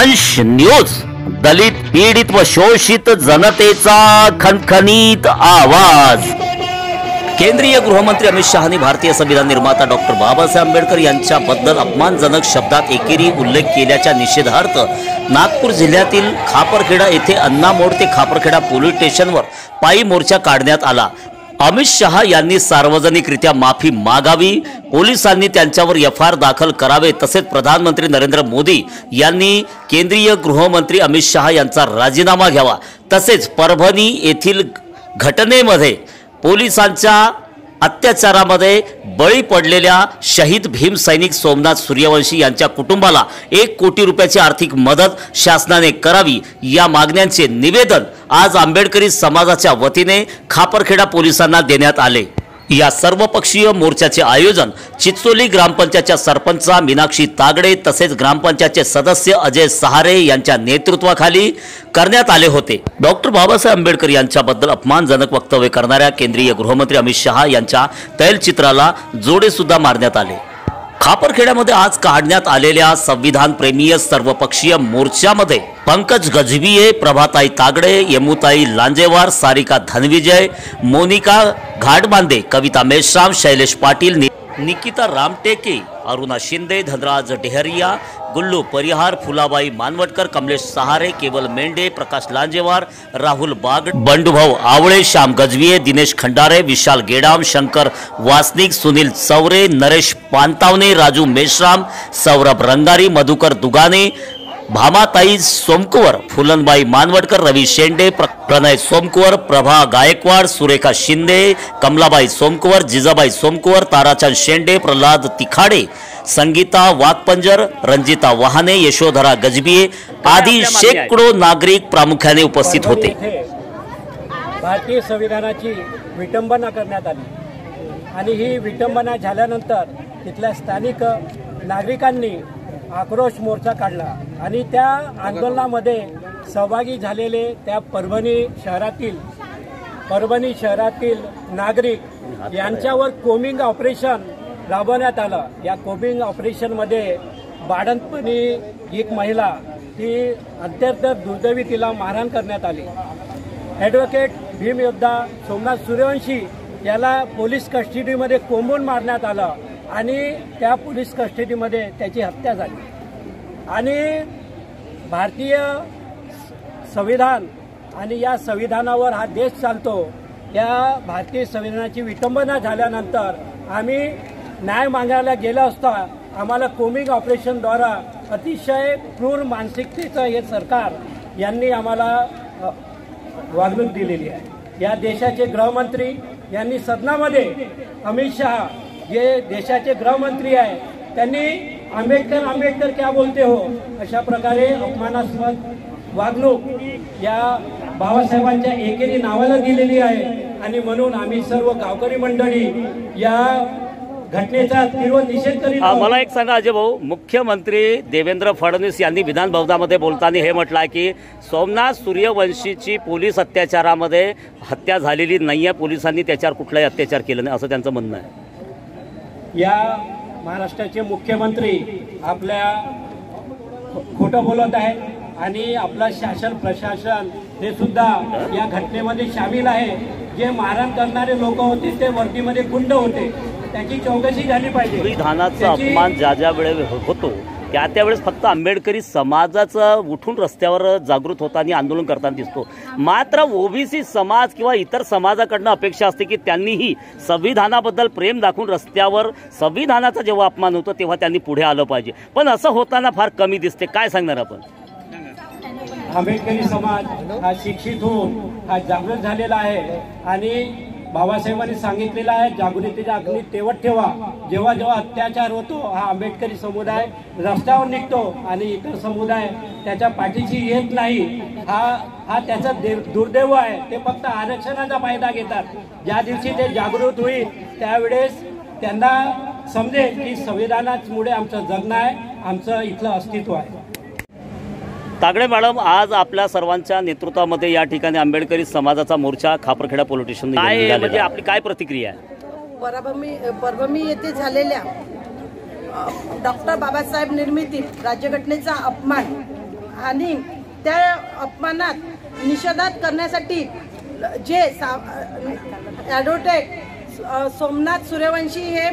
दंश न्यूज, दलित पीडित व शोषित जनतेचा खणखणीत आवाज। केंद्रीय गृहमंत्री अमित शहानी भारतीय संविधान निर्माता डॉक्टर बाबासाहेब आंबेडकर यांच्याबद्दल अपमानजनक शब्दात एकेरी उल्लेख केल्याच्या निषेधार्थ नागपूर जिल्ह्यातील खापरखेडा येथे अण्णा मोड ते खापरखेडा पोलीस स्टेशनवर पायी मोर्चा काढण्यात आला। अमित शहा यांनी सार्वजनिकरित्या माफी मागावी, पोलिसांनी त्यांच्यावर एफआयआर दाखल करावे, तसेच प्रधानमंत्री नरेंद्र मोदी यांनी केंद्रीय गृहमंत्री अमित शहा यांचा राजीनामा घ्यावा, तसेच परभणी येथील घटनेमध्ये पोलिसांच्या अत्याचारामध्ये बळी पडलेल्या शहीद भीम सैनिक सोमनाथ सूर्यवंशी यांच्या कुटुंबाला 1 कोटी रुपयाची आर्थिक मदत शासनाने करावी, या मागण्यांचे निवेदन आज आंबेडकरी समाजाच्या वतीने खापरखेडा पोलिसांना देण्यात आले। या सर्वपक्षीय मोर्चाचे आयोजन चिचोली ग्रामपंचायतच्या सरपंच मीनाक्षी तागडे तसेच ग्रामपंचायतचे सदस्य अजय सहारे यांच्या नेतृत्वाखाली करण्यात आले होते। डॉक्टर बाबासाहेब आंबेडकर यांच्याबद्दल अपमानजनक वक्तव्य करणाऱ्या केंद्रीय गृहमंत्री अमित शहा यांच्या तैलचित्राला जोडे सुद्धा मारण्यात आले। खापरखेड्यामध्ये आज काढण्यात आलेल्या संविधान प्रेमीय सर्वपक्षीय मोर्चामध्ये पंकज गजभिये, प्रभाताई तागडे, यमुताई लांजेवार, सारिका धनविजय, मोनिका घाटबांदे, कविता मेश्राम, शैलेश पाटील, निकिता रामटेके, अरुणा शिंदे, धनराज डेहरिया, गुल्लू परिहार, फुलाबाई मानवटकर, कमलेश सहारे, केवल मेंढे, प्रकाश लांजेवार, राहुल बाग, बंडूभाऊ आवळे, श्याम गजभिये, दिनेश खंडारे, विशाल गेडाम, शंकर वासनिक, सुनील चौरे, नरेश पानतावणे, राजू मेश्राम, सौरभ रंगारी, मधुकर दुगाने, भामाताई सोमकुवर, फुलनबाई मानवटकर, रवी शेंडे, प्रणय सोमकुवर, प्रभा गायकवाड, सुरेखा शिंदे, कमलाबाई सोमकुवर, जिजाबाई सोमकुवर, ताराचंद शेंडे, प्रल्हाद तिखाडे, संगीता वाघपंजर, रंजिता वाहने, यशोधरा गजभिये आदी शेकडो नागरिक प्रामुख्याने उपस्थित होते। भारतीय संविधानाची विटंबना करण्यात आली आणि ही विटंबना झाल्यानंतर तिथल्या स्थानिक नागरिकांनी आक्रोश मोर्चा काढला आणि त्या आंदोलनामध्ये सहभागी झालेले त्या परभणी शहरातील नागरिक यांच्यावर कोमिंग ऑपरेशन राबवण्यात आलं। या कोमिंग ऑपरेशनमध्ये बाळंतपणी एक महिला ती अत्यंत दुर्दैवी तिला मारहाण करण्यात आली। ॲडव्होकेट भीम योद्धा सोमनाथ सूर्यवंशी याला पोलीस कस्टडीमध्ये कोंबून मारण्यात आलं आणि त्या पोलीस कस्टडीमध्ये त्याची हत्या झाली। आणि भारतीय संविधान आणि या संविधानावर हा देश चालतो, या भारतीय संविधानाची विटंबना झाल्यानंतर आम्ही न्याय मागायला गेलो असता आम्हाला कोमिंग ऑपरेशनद्वारा अतिशय क्रूर मानसिकतेचं हे सरकार यांनी आम्हाला वागणूक दिलेली आहे। या देशाचे गृहमंत्री यांनी सदनामध्ये अमित शहा जे देशाचे गृहमंत्री आहे त्यांनी आंबेडकर क्या बोलते हो अशा प्रकारे अपमानास्पद वागणूक या बाबासाहेबांच्या एकेरी नावाला दिलेली आहे आणि म्हणून आम्ही सर्व गावकरी मंडळी या घटनेचा तीव्र निषेध करीत आहोत। मला एक सांगा अजय भाऊ, मुख्यमंत्री देवेंद्र फडणवीस यांनी विधान भवनामध्ये बोलताना हे म्हटलं की सोमनाथ सूर्यवंशीची पोलीस अत्याचारामध्ये हत्या झालेली नाहीये, पोलिसांनी त्याच्यावर कुठलाही अत्याचार केला नाही असं त्यांचं म्हणणं आहे। या महाराष्ट्राचे मुख्यमंत्री आपल्या खोटं बोलत आहे आणि आपला शासन प्रशासन हे सुद्धा या घटनेमध्ये सामील आहे। जे मारहाण करणारे लोक होते ते वर्दीमध्ये गुंड होते, त्याची चौकशी झाली पाहिजे। संविधानाचा अपमान ज्या वेळेस होतो त्यावेळेस फक्त आंबेडकरी समाजाचं उठून रस्त्यावर जागृत होताना आंदोलन करताना दिसतो, मात्र ओबीसी समाज किंवा इतर समाजाकडनं अपेक्षा असते की त्यांनीही संविधानाबद्दल प्रेम दाखवून रस्त्यावर संविधानाचा जेव्हा अपमान होतो तेव्हा त्यांनी पुढे आलं पाहिजे, पण असं होताना फार कमी दिसते। काय सांगणार आपण? आंबेडकरी समाज हा शिक्षित होऊन हा जागृत झालेला आहे आणि बाबासाहेबांनी सांगितलेलं आहे जागृतीच्या अग्नी तेवत ठेवा। जेव्हा जेव्हा अत्याचार होतो हा आंबेडकरी समुदाय रस्त्यावर निघतो आणि इतर समुदाय त्याच्या पाठीशी येत नाही, हा त्याचा दुर्दैव आहे। ते फक्त आरक्षणाचा फायदा घेतात। ज्या दिवशी ते जागृत होईल त्यावेळेस त्यांना समजेल की संविधानामुळे आमचं जगणं आहे, आमचं इथलं अस्तित्व आहे। तागडे मॅडम, आज आपल्या सर्वांच्या नेतृत्वामध्ये या ठिकाणी आंबेडकरी समाजाचा मोर्चा खापरखेडा पोलीस स्टेशन म्हणजे आपली काय प्रतिक्रिया आहे? परभणी येथे झालेल्या डॉक्टर बाबासाहेब निर्मिती राज्यघटनेचा अपमान आणि त्या अपमानात निषेधात करण्यासाठी जे ॲडव्होकेट सोमनाथ सूर्यवंशी हे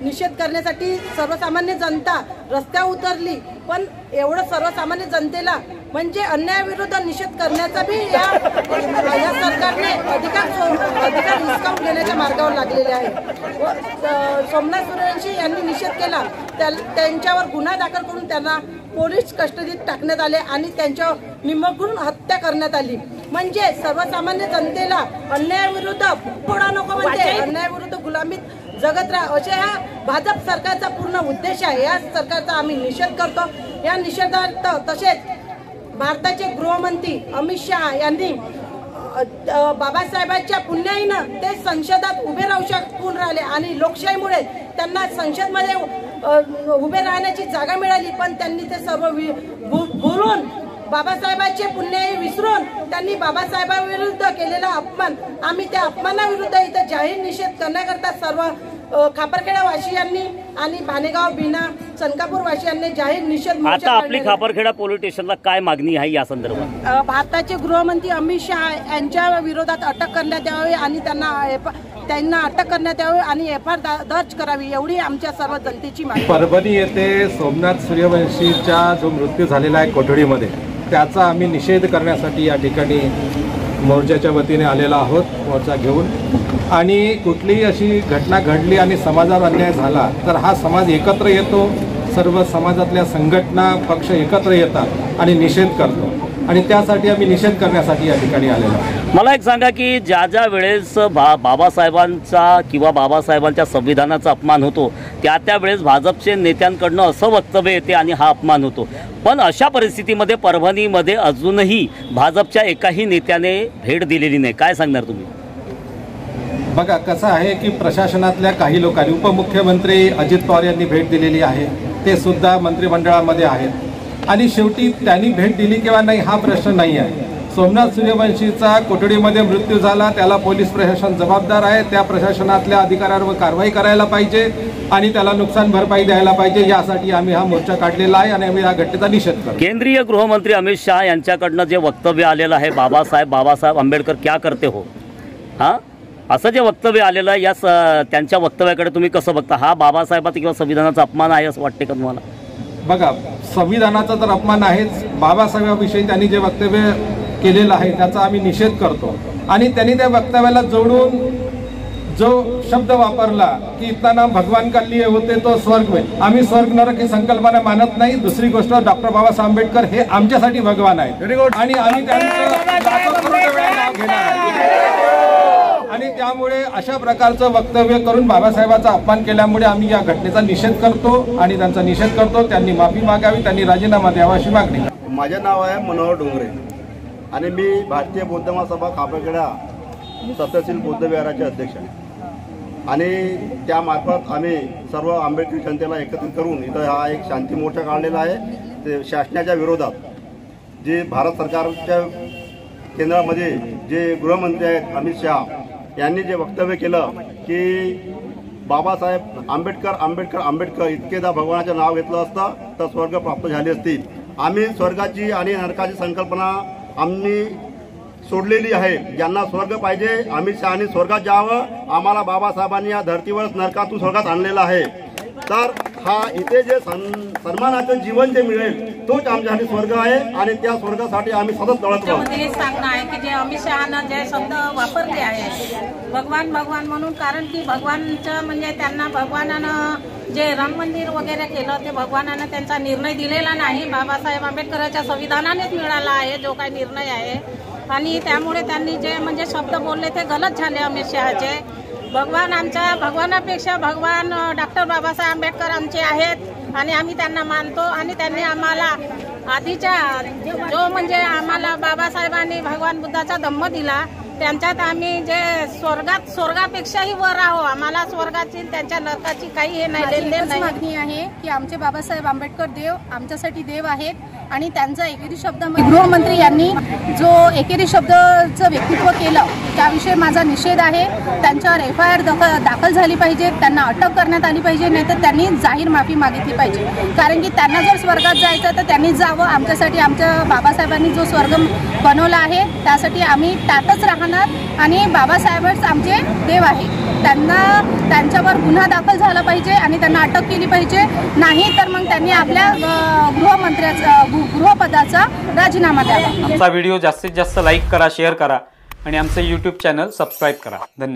निषेध करण्यासाठी सर्वसामान्य जनता रस्त्यावर उतरली, पण एवढं सर्वसामान्य जनतेला म्हणजे अन्यायाविरुद्ध निषेध करण्याचा बी या सरकारने अधिकार हिसकावून घेण्याच्या मार्गावर लागलेले आहे. सोमनाथ सूर्यवंशी यांनी निषेध केला, त्यांच्यावर गुन्हा दाखल करून त्यांना पोलीस कस्टडीत टाकण्यात आले आणि त्यांच्यावर निमखून हत्या करण्यात आली. म्हणजे सर्वसामान्य जनतेला अन्यायाविरुद्ध पुढा नको म्हणते, अन्यायाविरुद्ध गुलामीत जगत राहा असे हा भाजप सरकारचा पूर्ण उद्देश आहे. या सरकारचा आम्ही निषेध करतो. या निषेधार्थ तसेच भारताचे गृहमंत्री अमित शहा यांनी बाबासाहेबांच्या पुण्याईनं ते संसदात उभे राहू शकून राहिले आणि लोकशाहीमुळे त्यांना संसदमध्ये उभे राहण्याची जागा मिळाली, पण त्यांनी ते सर्व भुलून बाबासाहेबांचे पुण्याई विसरून त्यांनी बाबासाहेबांविरुद्ध केलेला अपमान, आम्ही त्या अपमानाविरुद्ध इथं जाहीर निषेध करण्याकरता सर्व खापरखेडा वासियांनी आणि भानेगाव बिना चनकापूर वासियांनी जाहीर निषेध. आता आपली खापरखेडा पोलीस स्टेशनला काय मागणी आहे या संदर्भात? भारताचे गृहमंत्री अमित शहा यांच्या विरोधात अटक करण्यात यावी आणि त्यांना अटक करण्यात यावी आणि FIR दर्ज करावी एवढी आमच्या सर्व जनतेची मागणी. परभणी येथे सोमनाथ सूर्यवंशीचा जो मृत्यू झालेला आहे कोठडीमध्ये, त्याचा आम्ही निषेध करण्यासाठी या ठिकाणी मोर्चाच्या वतीने आलेला आहोत, मोर्चा घेऊन. आणि कुठलीही अशी घटना घडली आणि समाजावर अन्याय झाला तर हा समाज एकत्र येतो, सर्व समाजातल्या संघटना पक्ष एकत्र येतात आणि निषेध करतो आणि त्यासाठी आम्ही निषेध करण्यासाठी या ठिकाणी आलेलो आहोत. मला एक सांगा की ज्या वेळेस बाबासाहेबांचा किंवा बाबासाहेबांच्या संविधानाचा अपमान होतो त्या वेळेस भाजपचे नेत्यांकडनं असं वक्तव्य येते आणि हा अपमान होतो, पण अशा परिस्थितीमध्ये परभणीमध्ये अजूनही भाजपच्या एकाही नेत्याने भेट दिलेली नाही. काय सांगणार तुम्ही? बघा कसं आहे की प्रशासनातल्या काही लोकांनी, उपमुख्यमंत्री अजित पवार यांनी भेट दिलेली आहे, ते सुद्धा मंत्रिमंडळामध्ये आहेत आणि शेवटी त्यांनी भेट दिली किंवा नाही हा प्रश्न नाही आहे. सोमनाथ सूर्यवंशीचा कोठडीमध्ये मृत्यू झाला, त्याला पोलीस प्रशासन जबाबदार आहे, त्या प्रशासनातल्या अधिकाऱ्यांवर कारवाई करायला पाहिजे आणि त्याला नुकसान भरपाई द्यायला पाहिजे. यासाठी आम्ही हा मोर्चा काढलेला आहे आणि आम्ही या घटनेचा निषेध करतो. केंद्रीय गृहमंत्री अमित शहा यांच्याकडनं जे वक्तव्य आलेलं आहे, बाबासाहेब आंबेडकर क्या करते हो, हां असं जे वक्तव्य आलेलं आहे, या त्यांच्या वक्तव्याकडे तुम्ही कसं बघता? हा बाबासाहेबाचा किंवा संविधानाचा अपमान आहे असं वाटते का तुम्हाला? बघा, संविधानाचा तर अपमान आहेच, बाबासाहेबांविषयी त्यांनी जे वक्तव्य केलेलं आहे त्याचा आम्ही निषेध करतो आणि त्यांनी त्या वक्तव्याला जोडून जो शब्द वापरला की इतना नाम भगवान का लिए होते तो स्वर्ग में, आम्ही स्वर्ग नरक ही संकल्पना मानत नाही. दुसरी गोष्ट, डॉक्टर बाबासाहेब आंबेडकर हे आमच्यासाठी भगवान आहेत आणि आम्ही त्यांचं नाव घेणार आणि त्यामुळे अशा प्रकारचं वक्तव्य करून बाबासाहेबांचा अपमान केल्यामुळे आम्ही या घटनेचा निषेध करतो आणि त्यांचा निषेध करतो. त्यांनी माफी मागावी, त्यांनी राजीनामा द्यावा अशी मागणी. माझे नाव आहे मनोहर डोंगरे आणि मी भारतीय बौद्ध महासभा खापरखेडा सत्यशील बौद्ध विहाराचे अध्यक्ष आहे आणि त्यामार्फत आम्ही सर्व आंबेडकरी जनतेला एकत्रित करून इथं हा एक शांती मोर्चा काढलेला आहे. ते शासनाच्या विरोधात जे भारत सरकारच्या केंद्रामध्ये जे गृहमंत्री आहेत अमित शहा यांनी जे वक्तव्य केलं की बाबासाहेब आंबेडकर इतकेदा भगवानाचं नाव घेतलं असतं तर स्वर्ग प्राप्त झाले असतील. आम्ही स्वर्गाची आणि नरकाची संकल्पना आम्ही सोडलेली आहे. ज्यांना स्वर्ग पाहिजे अमित शहानी स्वर्गात जावं, आम्हाला बाबासाहेबांनी या धर्तीवरच नरकातून स्वर्गात आणलेलं आहे. तर हा इथे जे सन्मानाचं जीवन जे मिळेल तोच आमच्यासाठी स्वर्ग आहे आणि त्या स्वर्गासाठी आम्ही सतत लढत राहू. हे सांगणं आहे की जे अमित शहानं जे शब्द वापरले आहे भगवान म्हणून, कारण की भगवानचं म्हणजे त्यांना भगवानानं जे राम मंदिर वगैरे केलं ते भगवानानं त्यांचा निर्णय दिलेला नाही, बाबासाहेब आंबेडकरांच्या संविधानानेच मिळाला आहे जो काही निर्णय आहे आणि त्यामुळे त्यांनी जे म्हणजे शब्द बोलले ते गलत झाले अमित शहाचे. भगवानापेक्षा भगवान डॉक्टर बाबासाहेब आंबेडकर आमचे आहेत आणि आम्ही त्यांना मानतो आणि त्यांनी आम्हाला आधीच्या जो म्हणजे आम्हाला बाबासाहेबांनी भगवान बुद्धाचा धम्म दिला त्यांच्यात आम्ही जे स्वर्गापेक्षाही वर आहो. आम्हाला स्वर्गाची त्यांच्या नरकाची काही हे नाही. मागणी आहे की आमचे बाबासाहेब आंबेडकर देव आमच्यासाठी देव आहेत आणि त्यांचा एकेरी शब्द गृहमंत्री यांनी जो एकेरी शब्दचं व्यक्तित्व केलं त्याविषयी माझा निषेध आहे. त्यांच्यावर FIR दाखल झाली पाहिजे, त्यांना अटक करण्यात आली पाहिजे, नाहीतर त्यांनी जाहीर माफी मागितली पाहिजे. कारण की त्यांना जर स्वर्गात जायचं तर त्यांनीच जावं. आमच्यासाठी आमच्या बाबासाहेबांनी जो स्वर्ग बनवला आहे त्यासाठी आम्ही त्यातच राहणार आणि बाबासाहेबच आमचे देव आहे. त्यांच्यावर गुन्हा दाखल झाला पाहिजे आणि त्यांना अटक केली पाहिजे. नाही तर मग त्यांनी आपल्या गृहपदाचा राजीनामा द्यावा. आमचा व्हिडिओ जास्तीत जास्त लाईक करा, शेअर करा आणि आमचे YouTube चॅनल सबस्क्राईब करा. धन्यवाद.